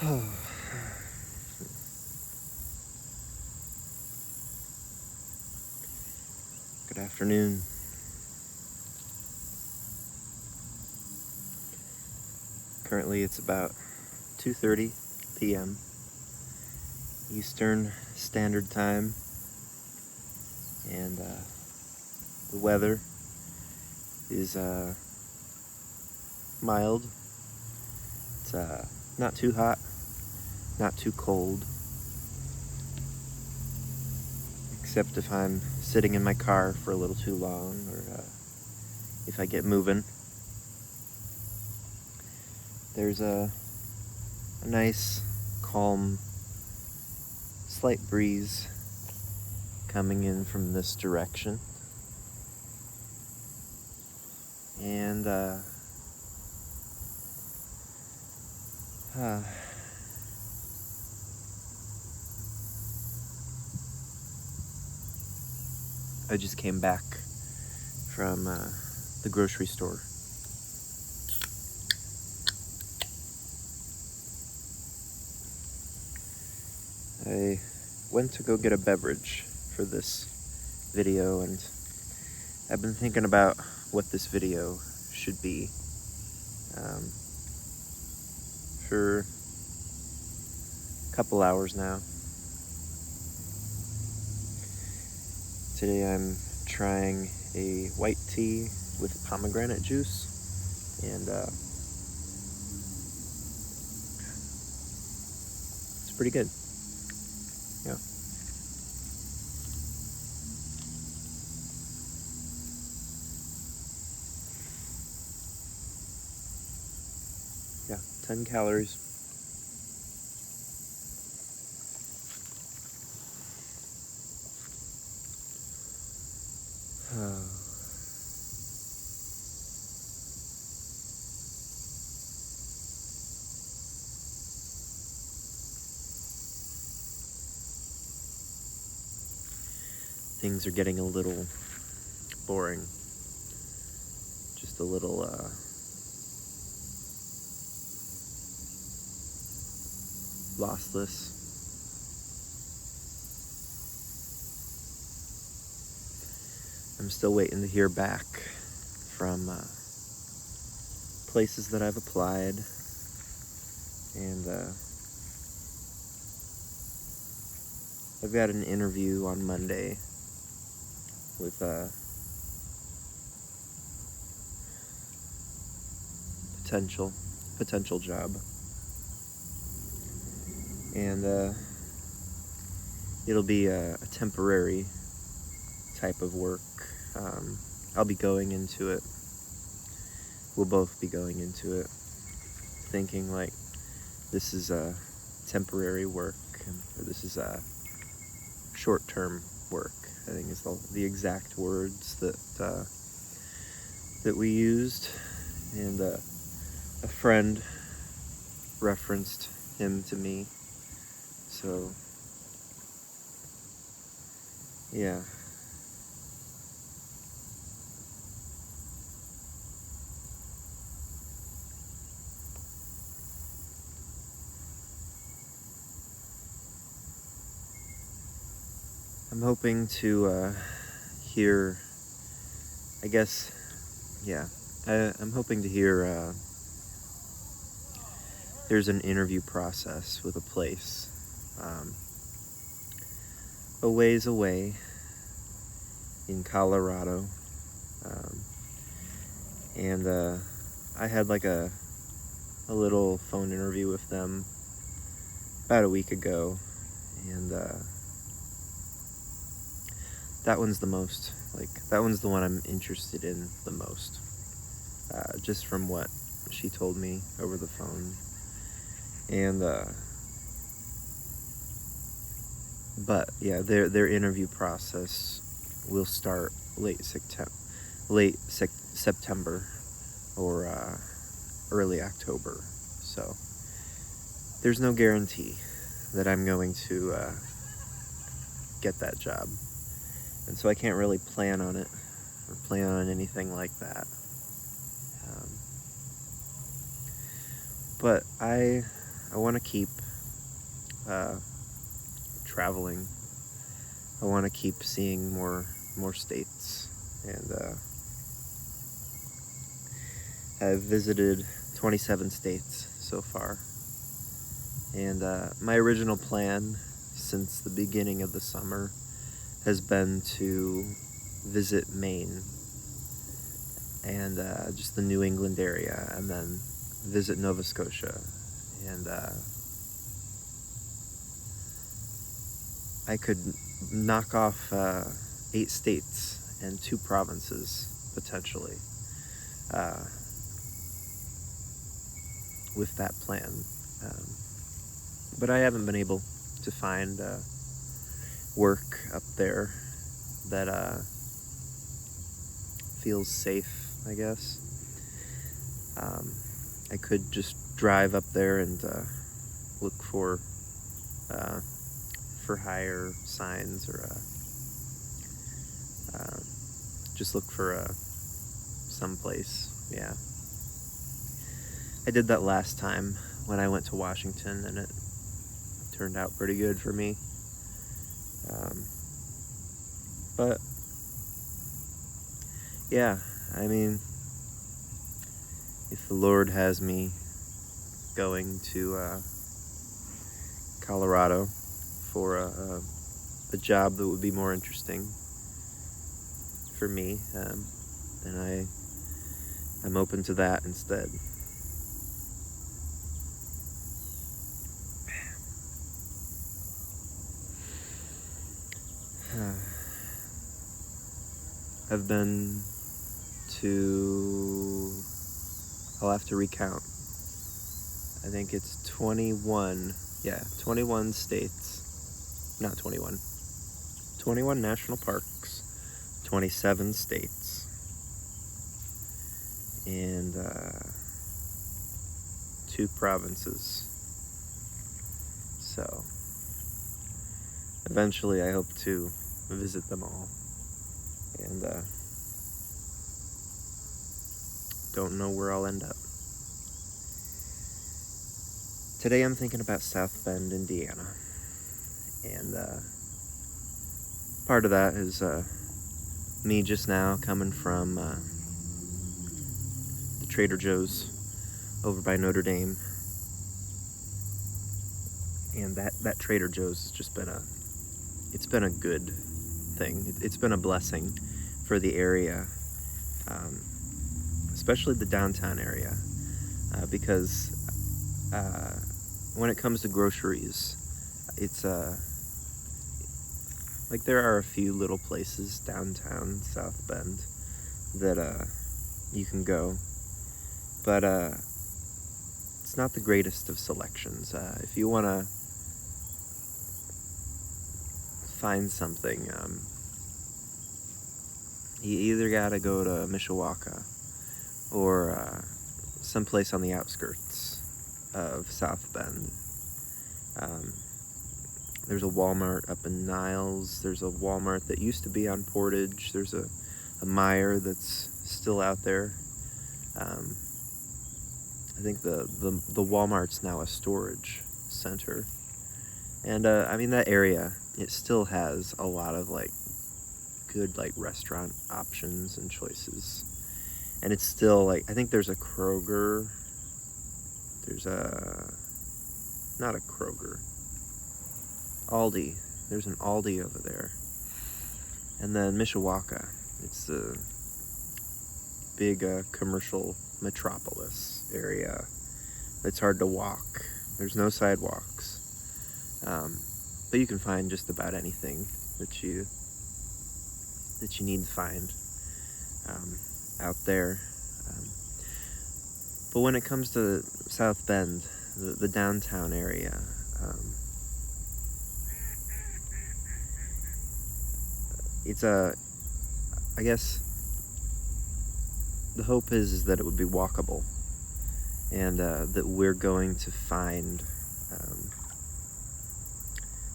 Good afternoon. Currently it's about 2:30 p.m. Eastern Standard Time, and the weather is mild. It's not too hot, not too cold, except if I'm sitting in my car for a little too long, or if I get moving. There's a nice, calm, slight breeze coming in from this direction, and I just came back from the grocery store. I went to go get a beverage for this video, and I've been thinking about what this video should be for a couple hours now. Today I'm trying a white tea with pomegranate juice, and it's pretty good. Yeah. Yeah, 10 calories. Things are getting a little boring. Just a little lossless. I'm still waiting to hear back from places that I've applied, and I've got an interview on Monday with a potential job, and it'll be a temporary type of work. I'll be going into it. We'll both be going into it thinking like this is a temporary work, or this is a short-term work. I think is the exact words that we used, and a friend referenced him to me. So yeah. I'm hoping to hear, I guess, yeah, I'm hoping to hear there's an interview process with a place a ways away in Colorado, and I had like a little phone interview with them about a week ago, and that one's that one's the one I'm interested in the most, just from what she told me over the phone. And but yeah, their interview process will start late September or early October. So there's no guarantee that I'm going to get that job, and so I can't really plan on it or plan on anything like that. But I I want to keep traveling. I want to keep seeing more states, and I've visited 27 states so far. And my original plan since the beginning of the summer has been to visit Maine and just the New England area, and then visit Nova Scotia. And I could knock off 8 states and 2 provinces, potentially, with that plan. But I haven't been able to find work up there that feels safe, I guess. I could just drive up there and look for hire signs, or just look for someplace. Yeah, I did that last time when I went to Washington, and it turned out pretty good for me. But yeah, I mean, if the Lord has me going to Colorado for a job that would be more interesting for me, then I'm open to that instead. I've been to, I'll have to recount. I think it's 21 states. Not 21. 21 national parks, 27 states, and 2 provinces. So, eventually I hope to visit them all. And don't know where I'll end up. Today I'm thinking about South Bend, Indiana. And part of that is me just now coming from the Trader Joe's over by Notre Dame. And that Trader Joe's has just been a good thing. It's been a blessing for the area, especially the downtown area, because when it comes to groceries, it's like there are a few little places downtown South Bend that you can go, but it's not the greatest of selections. If you want to find something, you either gotta go to Mishawaka or someplace on the outskirts of South Bend. There's a Walmart up in Niles. There's a Walmart that used to be on Portage. There's a Meijer that's still out there. I think the Walmart's now a storage center. And I mean, that area, it still has a lot of good restaurant options and choices. And it's still I think there's a Kroger. There's not a Kroger. Aldi. There's an Aldi over there. And then Mishawaka. It's a big commercial metropolis area. It's hard to walk. There's no sidewalks. But you can find just about anything that you need to find out there. But when it comes to South Bend, the downtown area, it's I guess the hope is that it would be walkable, and that we're going to find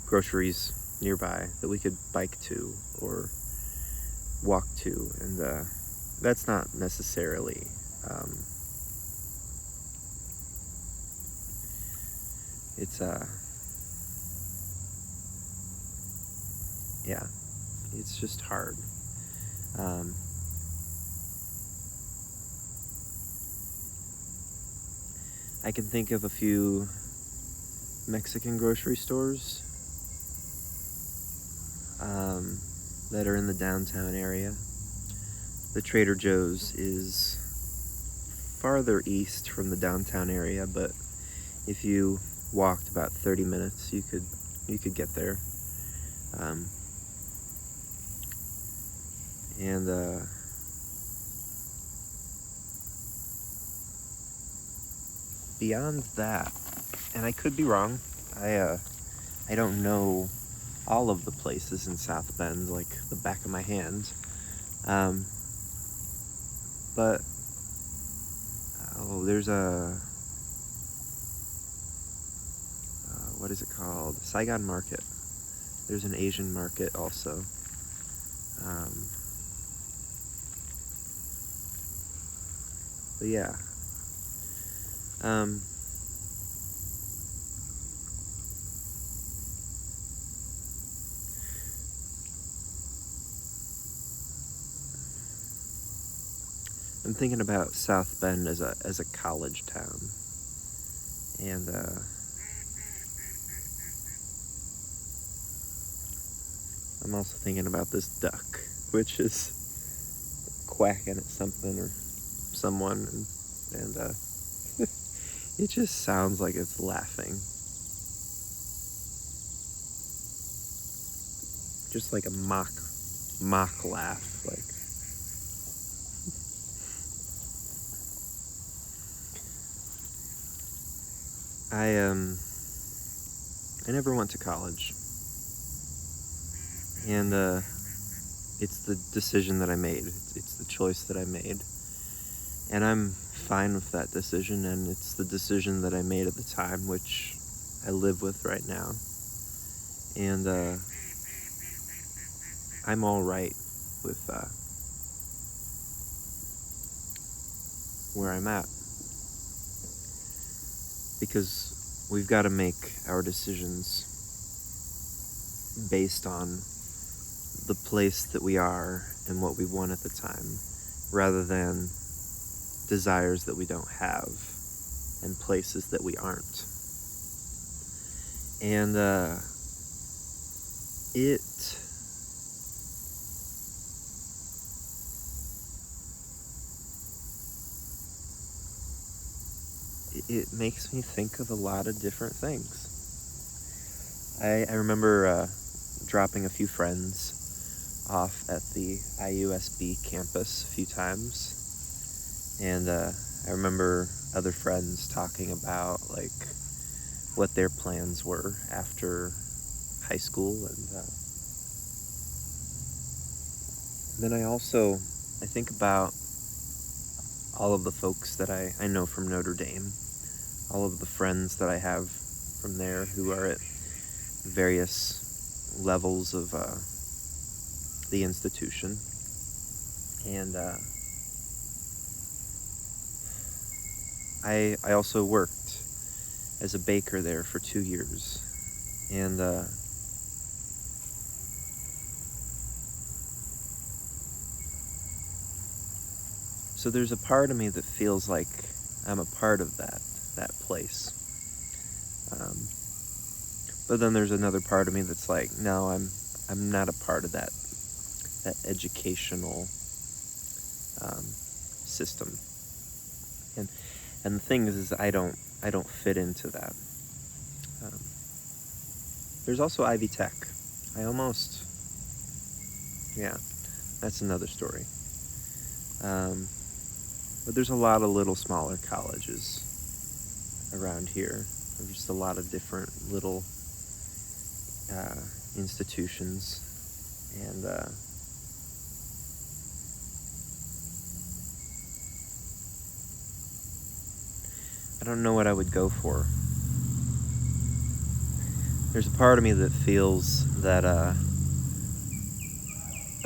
groceries nearby that we could bike to or walk to, and that's not necessarily it's yeah, it's just hard. Um, I can think of a few Mexican grocery stores that are in the downtown area. The Trader Joe's is farther east from the downtown area, but if you walked about 30 minutes, you could get there. Um, and beyond that, and I could be wrong, I don't know all of the places in South Bend like the back of my hand. But there's a what is it called? Saigon Market. There's an Asian market also. But yeah. I'm thinking about South Bend as a college town, and I'm also thinking about this duck, which is quacking at something or someone, and it just sounds like it's laughing, just like a mock laugh, like. I never went to college, and it's the decision that I made. It's the choice that I made, and I'm fine with that decision. And it's the decision that I made at the time, which I live with right now, and I'm all right with where I'm at, because we've got to make our decisions based on the place that we are and what we want at the time, rather than desires that we don't have and places that we aren't. And it makes me think of a lot of different things. I remember dropping a few friends off at the IUSB campus a few times, and I remember other friends talking about like what their plans were after high school, and then I think about all of the folks that I know from Notre Dame, all of the friends that I have from there who are at various levels of the institution, and I also worked as a baker there for 2 years, and so there's a part of me that feels like I'm a part of that place, but then there's another part of me that's like, no, I'm not a part of that educational system, and the thing is I don't fit into that. There's also Ivy Tech. Yeah, that's another story. But there's a lot of little smaller colleges around here. There's just a lot of different little institutions, and I don't know what I would go for. There's a part of me that feels that a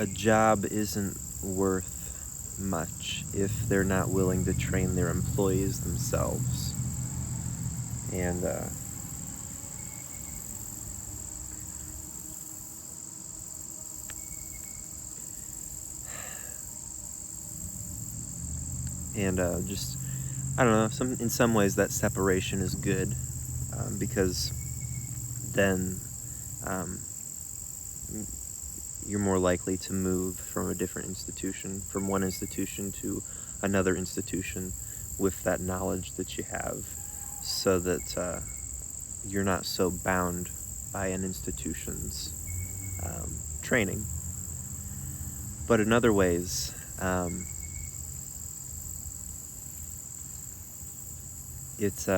job isn't worth much if they're not willing to train their employees themselves. And And just, I don't know, in some ways that separation is good, because then um, you're more likely to move from a different institution, from one institution to another institution, with that knowledge that you have, so that you're not so bound by an institution's training. But in other ways, it's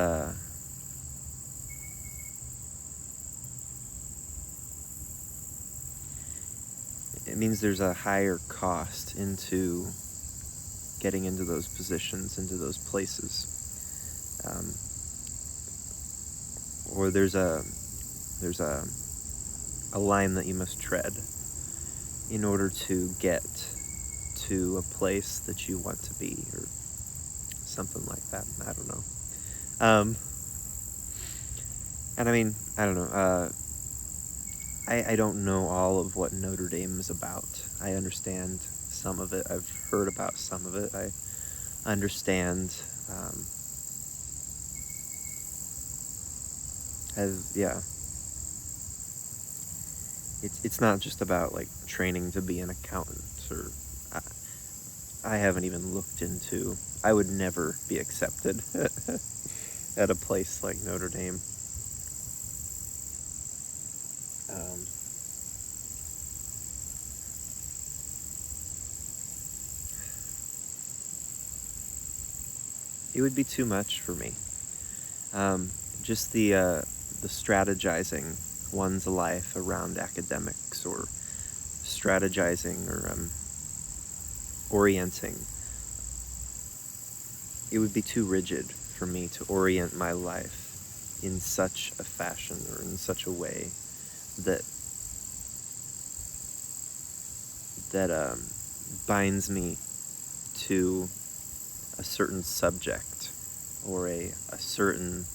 it means there's a higher cost into getting into those positions, into those places, or there's a line that you must tread in order to get to a place that you want to be, or something like that. I don't know. And I mean, I don't know. I don't know all of what Notre Dame is about. I understand some of it. I've heard about some of it. I understand. Yeah. It's not just about like training to be an accountant, or I haven't even looked into. I would never be accepted at a place like Notre Dame. It would be too much for me. Just the strategizing one's life around academics, or strategizing, or orienting. It would be too rigid for me to orient my life in such a fashion, or in such a way that binds me to a certain subject, or a certain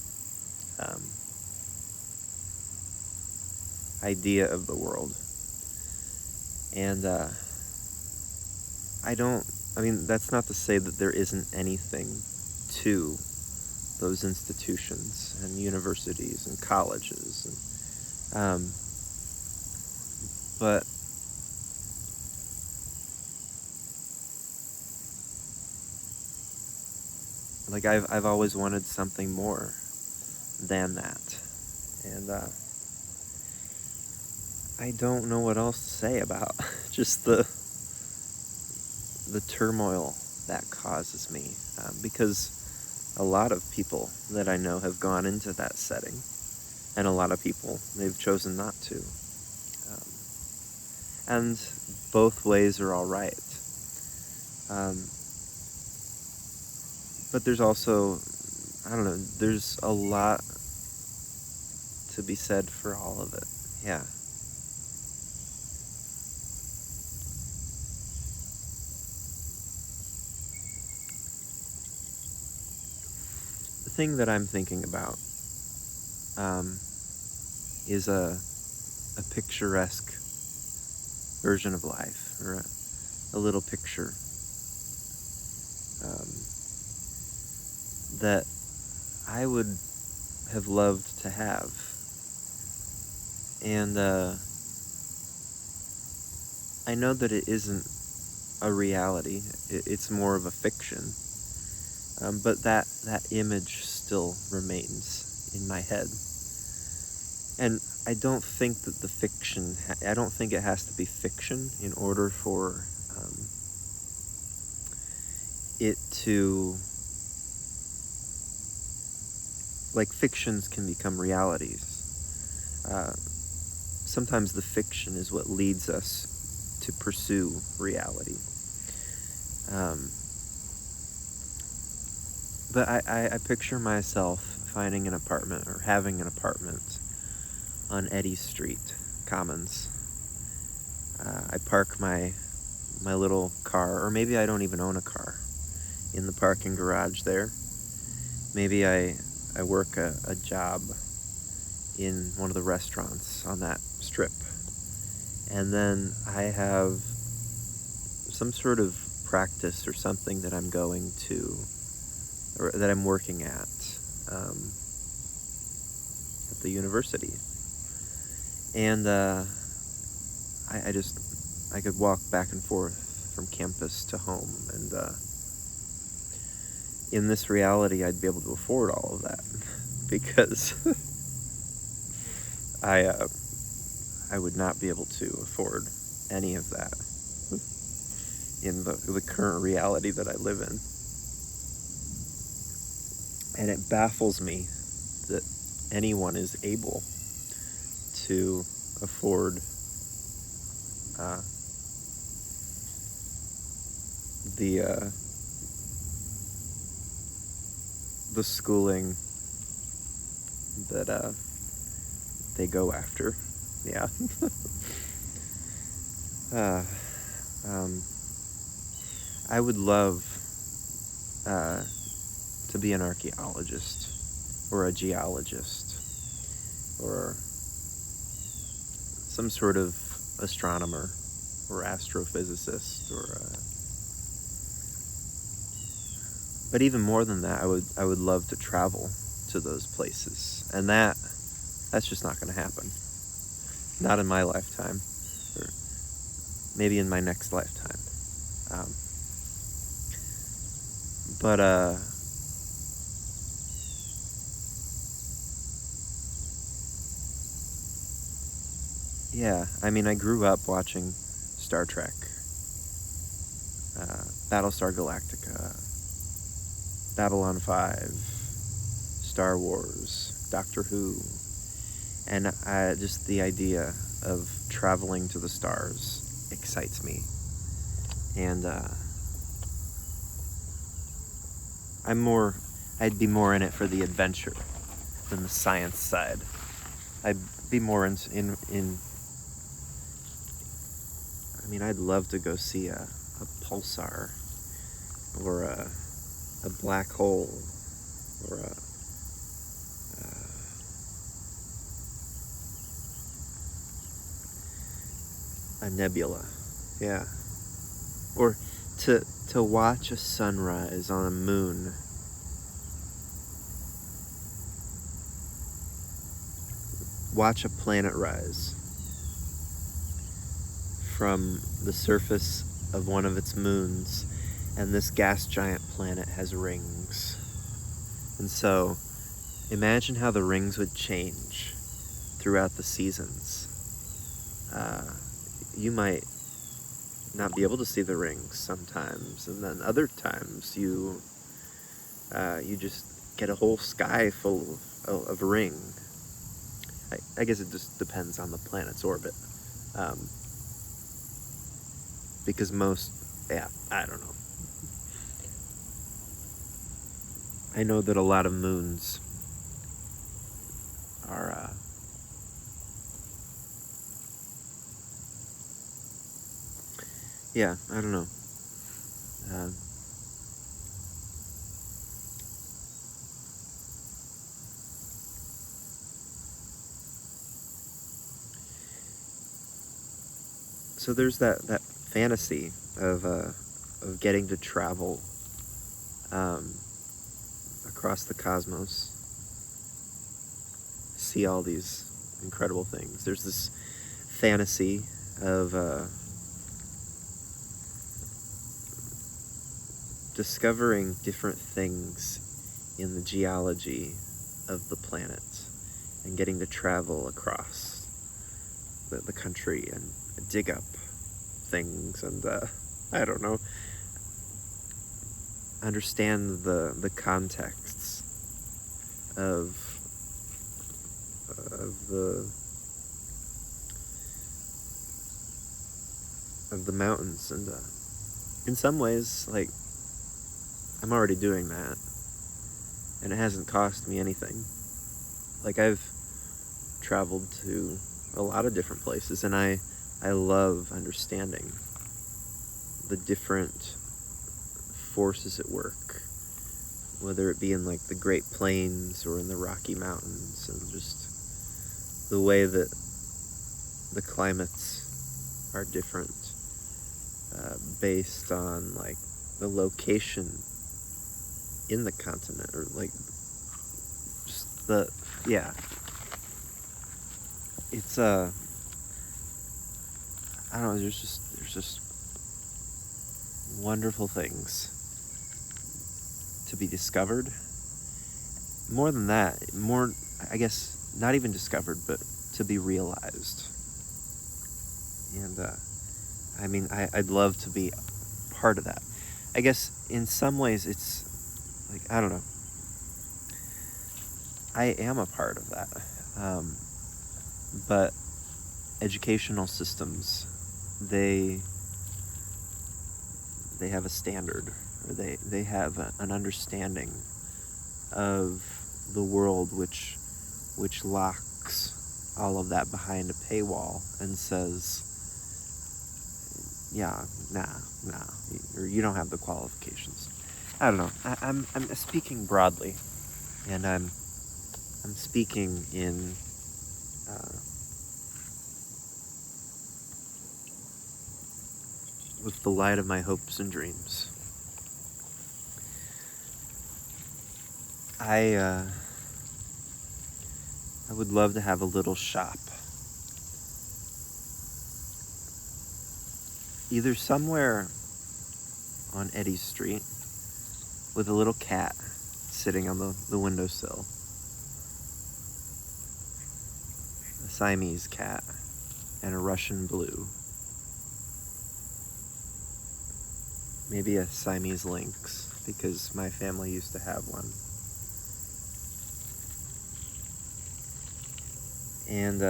idea of the world. And I mean, that's not to say that there isn't anything to those institutions and universities and colleges, and but like I've always wanted something more than that, and I don't know what else to say about just the turmoil that causes me, because a lot of people that I know have gone into that setting, and a lot of people, they've chosen not to, and both ways are all right. But there's also, I don't know, there's a lot to be said for all of it. Yeah. The thing that I'm thinking about is a picturesque version of life, or a little picture that I would have loved to have. And I know that it isn't a reality, it's more of a fiction, but that image still remains in my head. And I don't think that the fiction, I don't think it has to be fiction in order for it to, like, fictions can become realities. Sometimes the fiction is what leads us to pursue reality. But I picture myself finding an apartment, or having an apartment on Eddy Street, Commons. I park my little car, or maybe I don't even own a car, in the parking garage there. Maybe I work a job in one of the restaurants on that strip. And then I have some sort of practice or something that I'm going to, or that I'm working at the university. And I could walk back and forth from campus to home, and in this reality I'd be able to afford all of that because I would not be able to afford any of that in the current reality that I live in. And it baffles me that anyone is able to afford the schooling that they go after. Yeah. I would love to be an archaeologist or a geologist or some sort of astronomer or astrophysicist but even more than that, I would love to travel to those places, and that's just not going to happen. Not in my lifetime, or maybe in my next lifetime. But yeah, I mean, I grew up watching Star Trek, Battlestar Galactica, Babylon 5, Star Wars, Doctor Who, and just the idea of traveling to the stars excites me. And I'd be more in it for the adventure than the science side. I'd be more in I mean, I'd love to go see a pulsar or a black hole or a nebula. Yeah. Or to watch a sunrise on a moon. Watch a planet rise from the surface of one of its moons, and this gas giant planet has rings. And so, imagine how the rings would change throughout the seasons. You might not be able to see the rings sometimes, and then other times you just get a whole sky full of ring. I guess it just depends on the planet's orbit. Because I don't know. I know that a lot of moons are yeah, I don't know. So there's that fantasy of getting to travel across the cosmos, see all these incredible things. There's this fantasy of discovering different things in the geology of the planet and getting to travel across the country and dig up things and I don't know, understand the contexts of the mountains, and in some ways, like, I'm already doing that, and it hasn't cost me anything. Like, I've traveled to a lot of different places, and I love understanding the different forces at work, whether it be in like the Great Plains or in the Rocky Mountains, and just the way that the climates are different. based on like the location in the continent, or like just the, yeah, it's I don't know, there's just wonderful things to be discovered. More than that, more, I guess, not even discovered, but to be realized. And I mean, I'd love to be part of that. I guess in some ways it's like, I don't know, I am a part of that. But educational systems, they have a standard, or they have an understanding of the world which locks all of that behind a paywall and says, yeah, nah, or you don't have the qualifications. I don't know. I'm speaking broadly, and I'm speaking in with the light of my hopes and dreams. I would love to have a little shop, either somewhere on Eddy Street with a little cat sitting on the windowsill, a Siamese cat and a Russian blue, maybe a Siamese lynx, because my family used to have one. And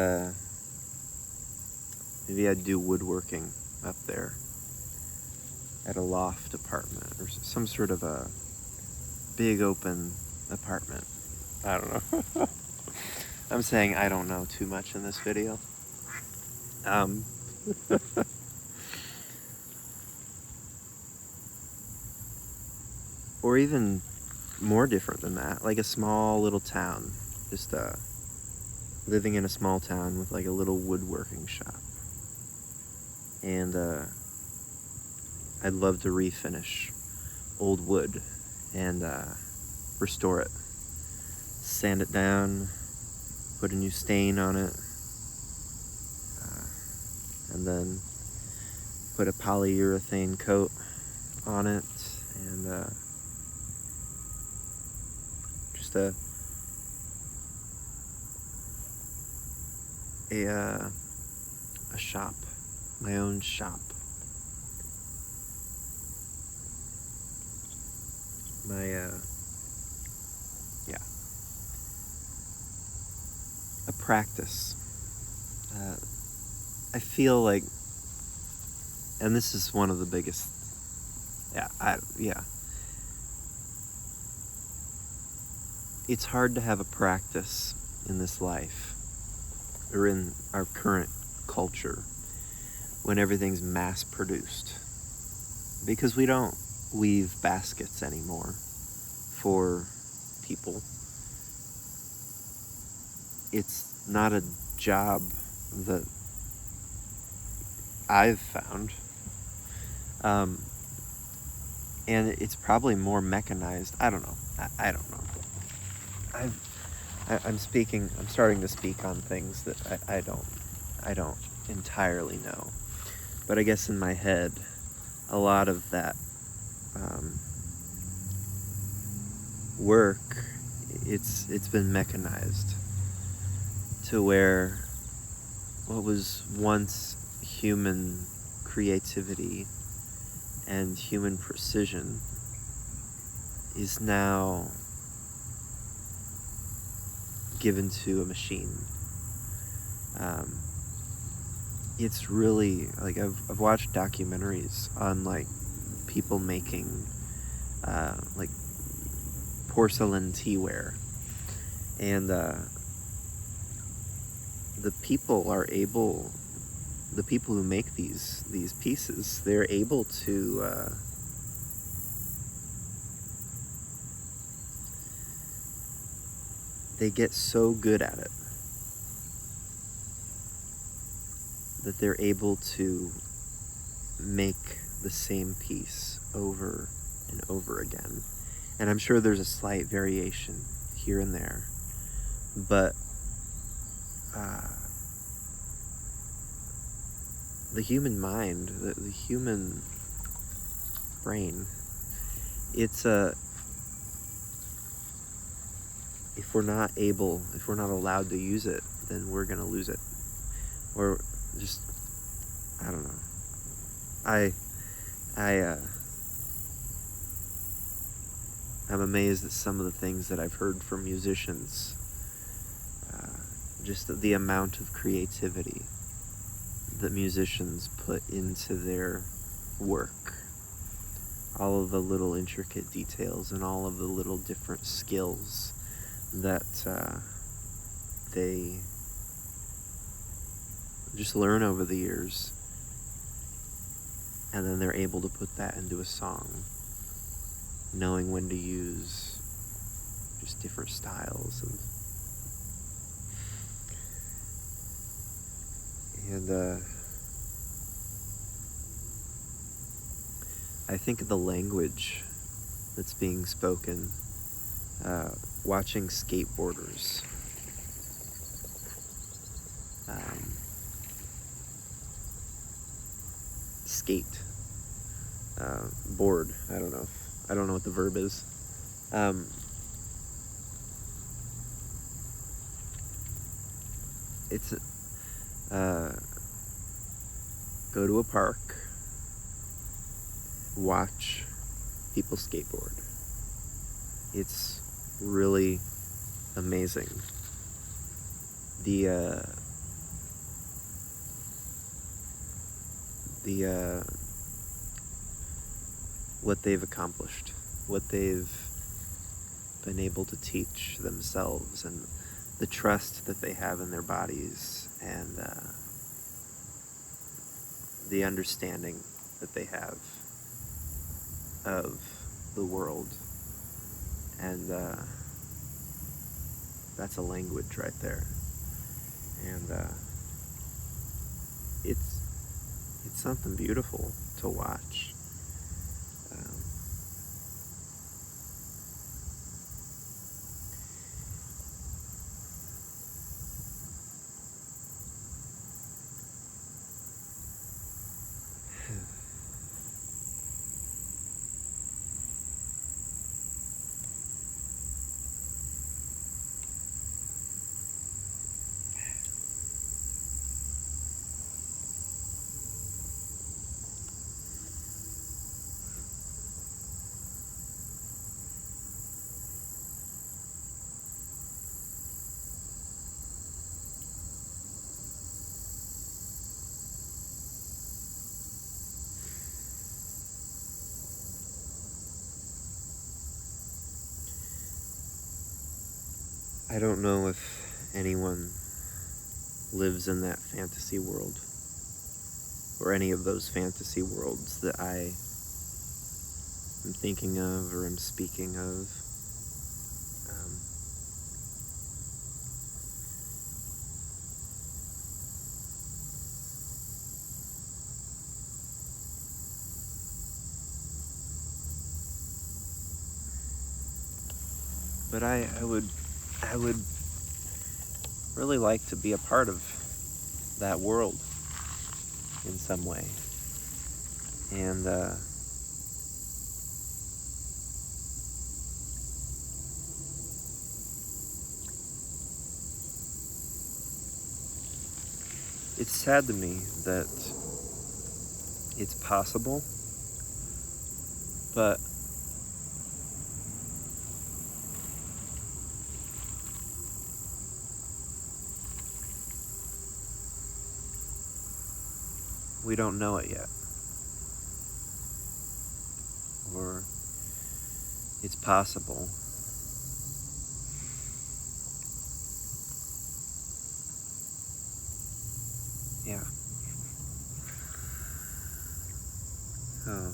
maybe I'd do woodworking up there at a loft apartment, or some sort of a big open apartment. I don't know. I'm saying I don't know too much in this video. Or even more different than that, like a small little town, just living in a small town with like a little woodworking shop. And I'd love to refinish old wood and restore it, sand it down, put a new stain on it, and then put a polyurethane coat on it, and just a shop, my own shop. My yeah, a practice. I feel like, and this is one of the biggest, it's hard to have a practice in this life, or in our current culture, when everything's mass produced, because we don't weave baskets anymore for people. It's not a job that I've found, and it's probably more mechanized. I don't know. I don't know. I'm starting to speak on things that I don't entirely know, but I guess in my head, a lot of that work, it's been mechanized to where what was once human creativity and human precision is now given to a machine. It's really, like, I've watched documentaries on like people making like porcelain teaware, and the people who make these pieces, they're able to they get so good at it that they're able to make the same piece over and over again. And I'm sure there's a slight variation here and there, but the human mind, the human brain, it's if we're not allowed to use it, then we're gonna lose it. Or just, I don't know. I'm amazed at some of the things that I've heard from musicians. Just the amount of creativity that musicians put into their work. All of the little intricate details and all of the little different skills that they just learn over the years, and then they're able to put that into a song, knowing when to use just different styles. And I think of the language that's being spoken, watching skateboarders skate, board. I don't know what the verb is. It's go to a park, watch people skateboard. It's really amazing. The what they've accomplished, what they've been able to teach themselves, and the trust that they have in their bodies, and the understanding that they have of the world. And that's a language right there. And it's something beautiful to watch. I don't know if anyone lives in that fantasy world, or any of those fantasy worlds that I am thinking of or am speaking of. But I would really like to be a part of that world in some way. And it's sad to me that it's possible, but we don't know it yet. Or it's possible. Yeah. Oh.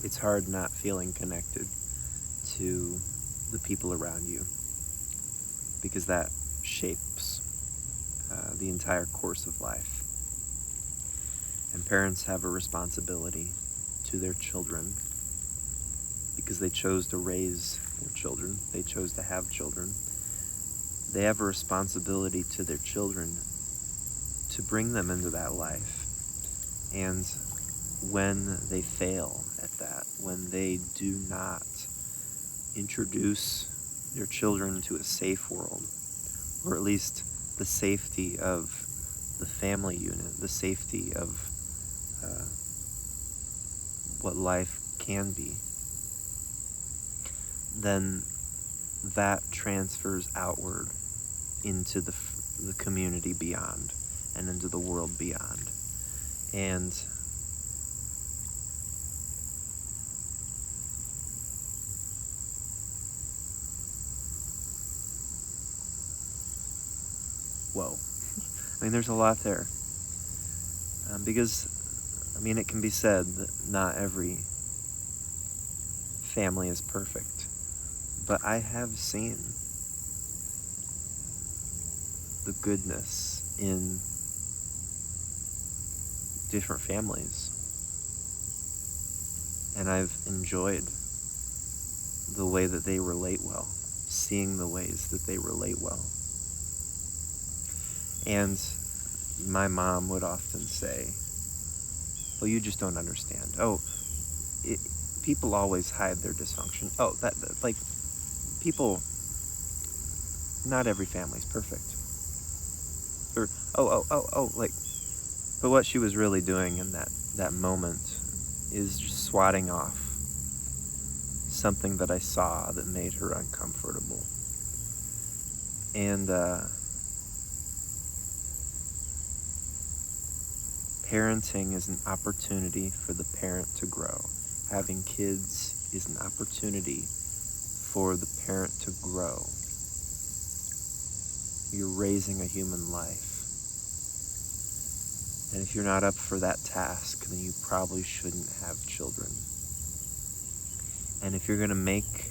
it's hard not feeling connected to the people around you, because that shapes the entire course of life. And parents have a responsibility to their children because they chose to raise their children. They chose to have children. They have a responsibility to their children to bring them into that life. And when they fail at that, when they do not introduce their children to a safe world, or at least the safety of the family unit, the safety of what life can be, then that transfers outward into the community beyond and into the world beyond. And whoa, I mean, there's a lot there. Because, I mean, it can be said that not every family is perfect, but I have seen the goodness in different families, and I've enjoyed the way that they relate well, seeing the ways that they relate well. And my mom would often say, well, you just don't understand. Oh, people always hide their dysfunction. Oh, that like, people, not every family's perfect. Or, like, but what she was really doing in that moment is just swatting off something that I saw that made her uncomfortable. And parenting is an opportunity for the parent to grow. Having kids is an opportunity for the parent to grow. You're raising a human life. And if you're not up for that task, then you probably shouldn't have children. And if you're going to make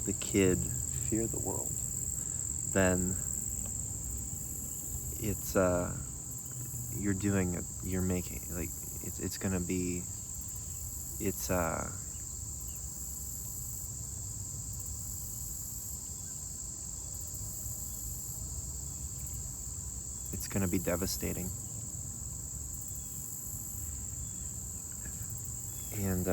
the kid fear the world, then it's you're making, like, it's going to be, it's going to be devastating. And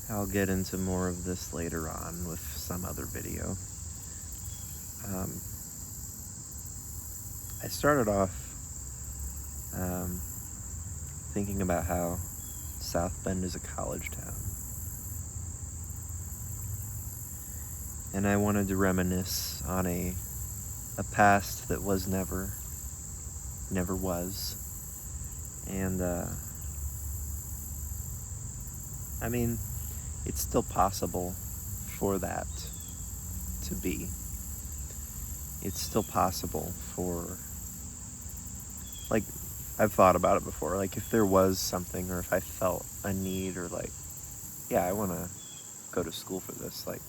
I'll get into more of this later on with some other video. I started off thinking about how South Bend is a college town. And I wanted to reminisce on a past that was never was. And I mean, it's still possible for that to be. It's still possible for, like, I've thought about it before, like, if there was something, or if I felt a need, or like, yeah, I want to go to school for this, like,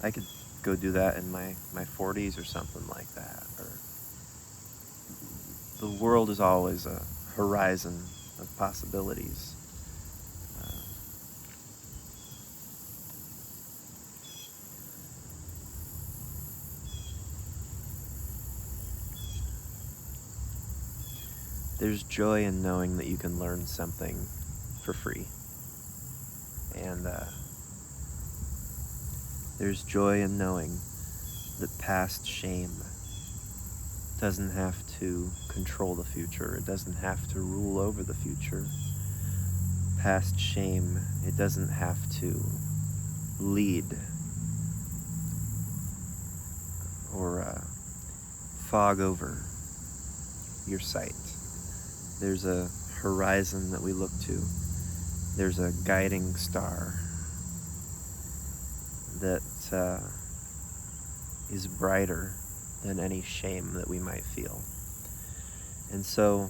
I could go do that in my 40s or something like that. Or the world is always a horizon of possibilities. There's joy in knowing that you can learn something for free. And there's joy in knowing that past shame doesn't have to control the future. It doesn't have to rule over the future. Past shame, it doesn't have to lead or fog over your sight. There's a horizon that we look to. There's a guiding star. that is brighter than any shame that we might feel. And so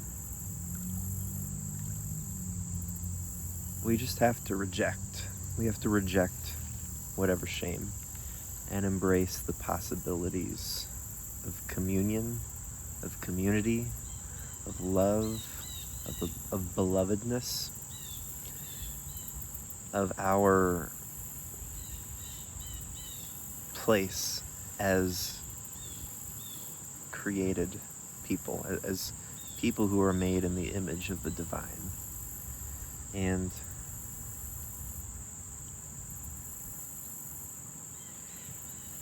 we just have to reject. We have to reject whatever shame and embrace the possibilities of communion, of community, of love, of belovedness, of our place as created people, as people who are made in the image of the divine. And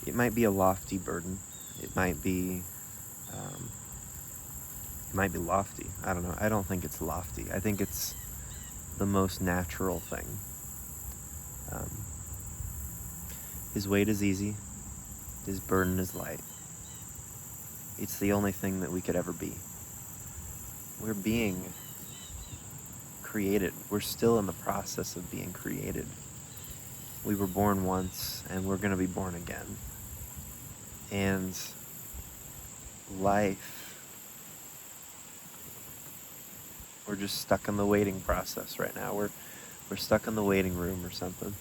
it might be a lofty burden. It might be lofty. I don't know. I don't think it's lofty. I think it's the most natural thing. His weight is easy. His burden is light. It's the only thing that we could ever be. We're being created. We're still in the process of being created. We were born once, and we're going to be born again. And life, we're just stuck in the waiting process right now. We're stuck in the waiting room or something.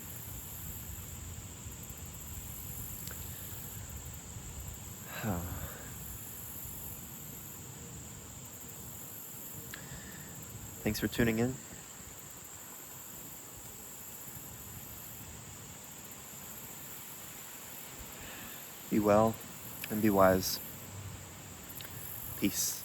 Thanks for tuning in. Be well and be wise. Peace.